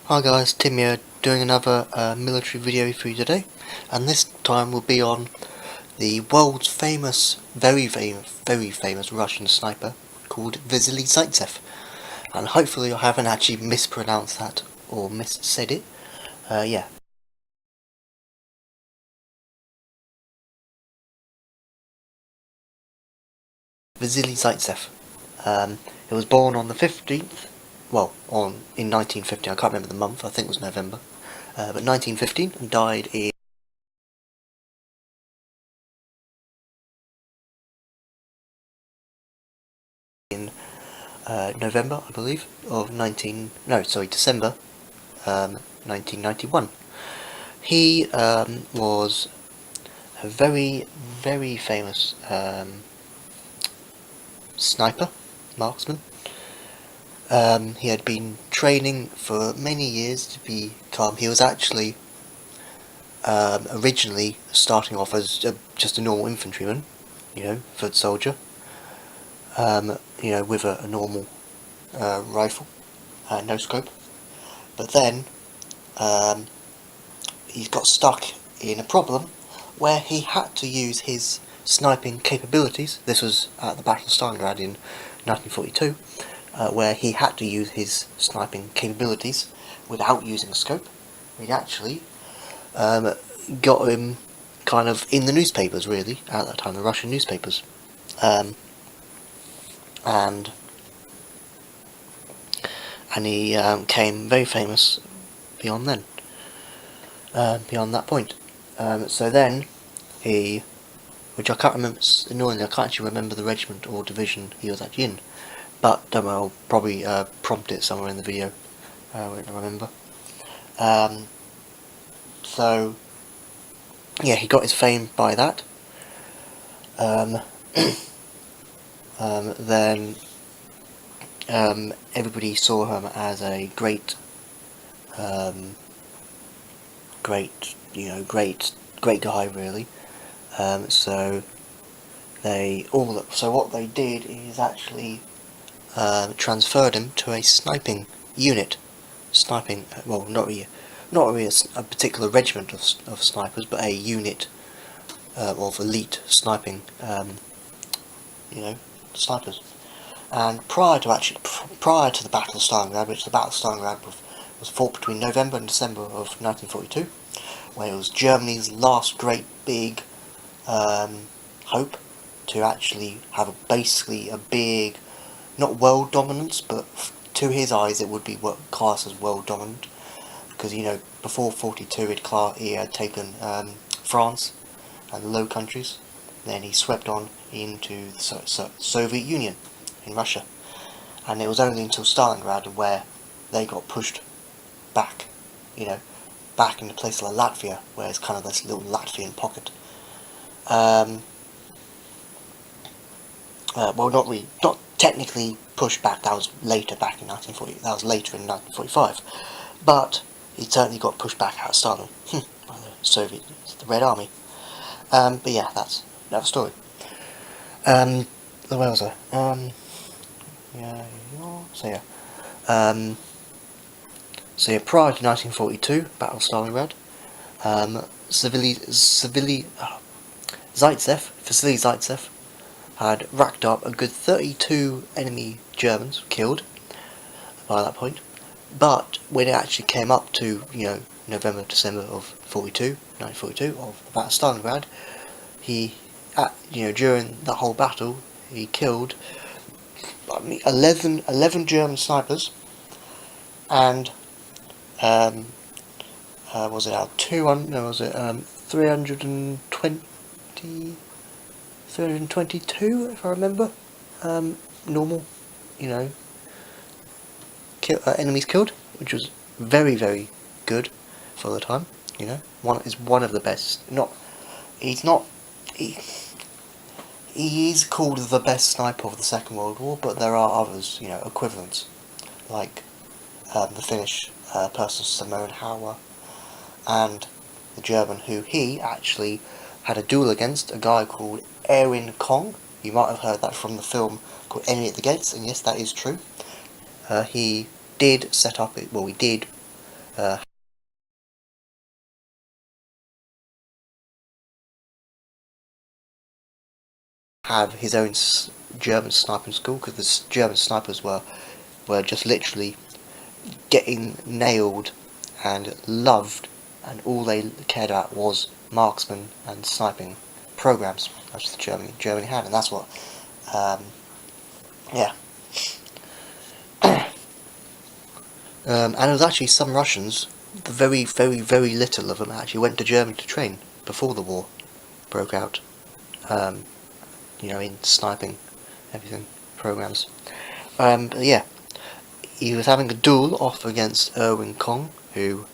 Hi guys, Tim here, doing another military video for you today, and this time will be on the world's famous, very famous Russian sniper called Vasily Zaytsev, and hopefully I haven't actually mispronounced that or missaid it. Yeah. Vasily Zaytsev. He was born on the 15th, in 1915, I can't remember the month, I think it was November, but 1915, and died in November, I believe, of December 1991. He was a very famous sniper, marksman. He had been training for many years to become. He was actually originally starting off as just a normal infantryman, foot soldier, with a normal rifle, no scope. But then he got stuck in a problem where he had to use his sniping capabilities. This was at the Battle of Stalingrad in 1942, where he had to use his sniping capabilities without using a scope. It actually got him kind of in the newspapers, really, at that time, the Russian newspapers. And he came very famous beyond then. Beyond that point. So then he, which I can't remember, annoyingly I can't actually remember the regiment or division he was actually in, but don't worry, I'll probably prompt it somewhere in the video when I remember. So yeah, he got his fame by that. Then everybody saw him as a great guy, really. So what they did is actually transferred him to a sniping unit. Not really a particular regiment of snipers, but a unit of elite sniping, snipers. And prior to the Battle of Stalingrad, which the Battle of Stalingrad was fought between November and December of 1942, where it was Germany's last great big hope to actually have basically a big, not world dominance, but to his eyes it would be classed as world dominant, because before 42 he had taken France and the Low Countries, then he swept on into the Soviet Union in Russia, and it was only until Stalingrad where they got pushed back, back into places like Latvia, where it's kind of this little Latvian pocket. Not technically pushed back. That was later, back in 1940. That was later in 1945, but he certainly got pushed back out of Stalin by the Red Army. But yeah, that's another story. Where was I? Prior to 1942, Battle of Stalingrad, Vasily Zaytsev had racked up a good 32 enemy Germans killed by that point. But when it actually came up to November, December of 1942, of the Battle of Stalingrad, he during that whole battle he killed 11 German snipers, and was it 322, if I remember, normal, enemies killed, which was very good for the time. One of the best. He is called the best sniper of the Second World War, but there are others, equivalents, like the Finnish person Simone Hauer, and the German who he actually had a duel against, a guy called Erwin Kong. You might have heard that from the film called Enemy at the Gates, and yes, that is true. He did have his own German sniping school, because the German snipers were just literally getting nailed and loved, and all they cared about was marksman and sniping programs. That's the Germany had, and that's what, yeah. And there was actually some Russians, very, very, very little of them actually went to Germany to train before the war broke out. In sniping, everything, programs. But yeah, he was having a duel off against Erwin Kong, who,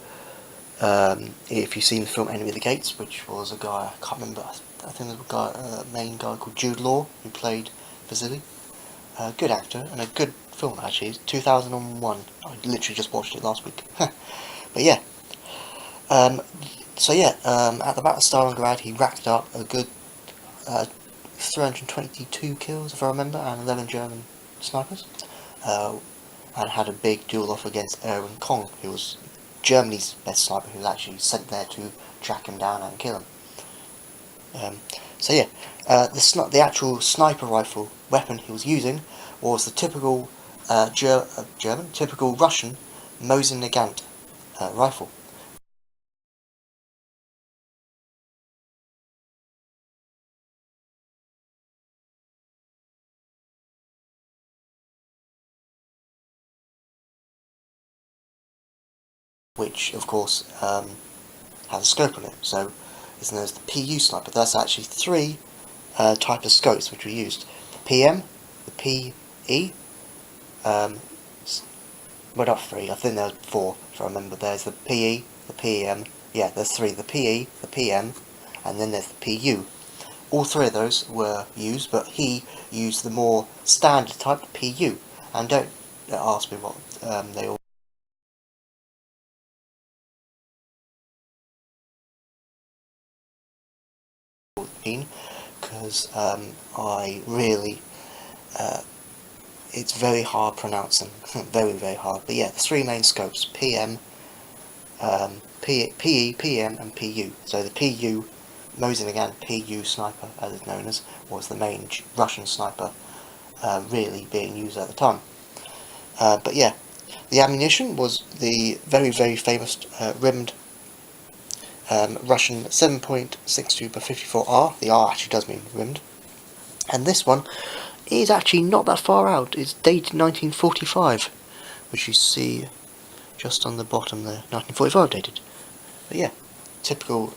if you've seen the film Enemy of the Gates, which was a guy, I can't remember, I think there was a main guy called Jude Law, who played Vasily. A good actor, and a good film actually. It's 2001. I literally just watched it last week. But yeah. At the Battle of Stalingrad, he racked up a good 322 kills, if I remember, and 11 German snipers. And had a big duel off against Erwin Kong, who was Germany's best sniper, who was actually sent there to track him down and kill him. The actual sniper rifle weapon he was using was the typical typical Russian Mosin-Nagant rifle. Which, of course, has a scope on it. So, it's known as the PU sniper. That's actually three types of scopes which were used: the PM, the PE. Well, not three. I think there was four. If I remember, there's the PE, the PM. Yeah, there's three: the PE, the PM, and then there's the PU. All three of those were used, but he used the more standard type, the PU. And don't ask me what they all mean, because I really, it's very hard pronouncing, very, very hard. But yeah, the three main scopes: PM, PE, PM, and PU. So the PU, Mosin-Nagant PU sniper, as it's known as, was the main Russian sniper really being used at the time. But yeah, the ammunition was the very, very famous rimmed Russian 7.62x54R. The R actually does mean rimmed. And this one is actually not that far out. It's dated 1945, which you see just on the bottom there, 1945 dated. But yeah, typical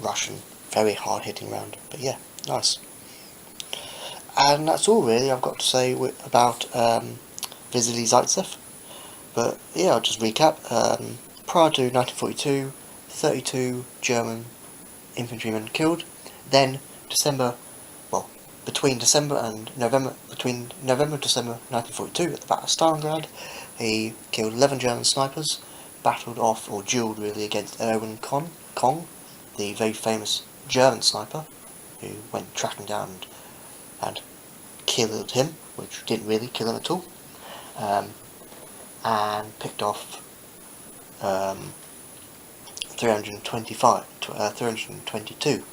Russian, very hard hitting round. But yeah, nice. And that's all really I've got to say about Vasily Zaytsev. But yeah, I'll just recap. Prior to 1942, 32 German infantrymen killed. Then between November and December 1942 at the Battle of Stalingrad, he killed 11 German snipers, battled off, or duelled really, against Erwin Kong, the very famous German sniper, who went tracking down and killed him, which didn't really kill him at all, and picked off 322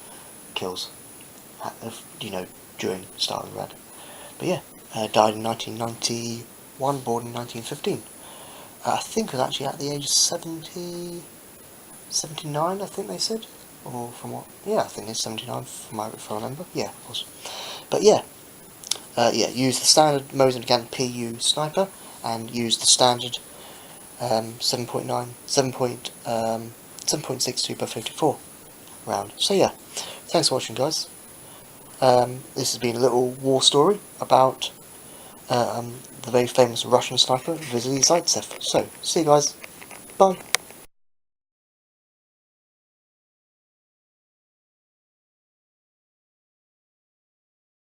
kills, during Stalingrad. But yeah, died in 1991, born in 1915. I think was actually at the age of 79, I think they said. Or from what? Yeah, I think it's 79, if I remember. Yeah, it was. But yeah, used the standard Mosin-Nagant PU sniper, and used the standard 7.62x54 round. So yeah, thanks for watching, guys. This has been a little war story about the very famous Russian sniper Vasily Zaytsev. So, see you guys. Bye.